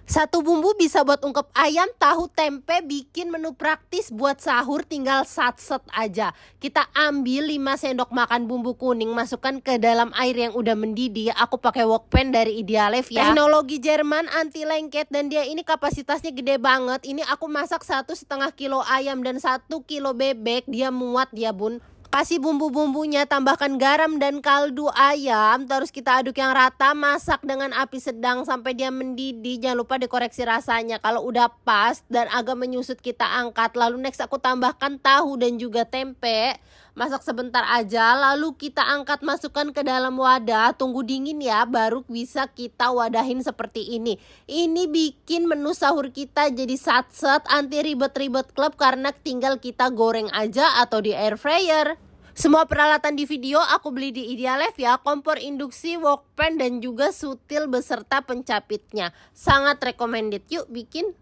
Satu bumbu bisa buat ungkep ayam, tahu, tempe, bikin menu praktis buat sahur tinggal satset aja. Kita ambil 5 sendok makan bumbu kuning, masukkan ke dalam air yang udah mendidih. Aku pakai wok pan dari Idealef ya. Teknologi Jerman anti lengket dan dia ini kapasitasnya gede banget. Ini aku masak 1,5 kilo ayam dan 1 kilo bebek, dia muat ya bun. Kasih bumbu-bumbunya, tambahkan garam dan kaldu ayam, terus kita aduk yang rata, masak dengan api sedang sampai dia mendidih. Jangan lupa dikoreksi rasanya. Kalau udah pas dan agak menyusut kita angkat. Lalu next aku tambahkan tahu dan juga tempe. Masak sebentar aja, lalu kita angkat, masukkan ke dalam wadah, tunggu dingin ya, baru bisa kita wadahin seperti ini. Ini bikin menu sahur kita jadi satset, anti ribet-ribet klub karena tinggal kita goreng aja atau di air fryer. Semua peralatan di video aku beli di Idealef ya, kompor induksi, wok pan dan juga sutil beserta pencapitnya. Sangat recommended, yuk bikin.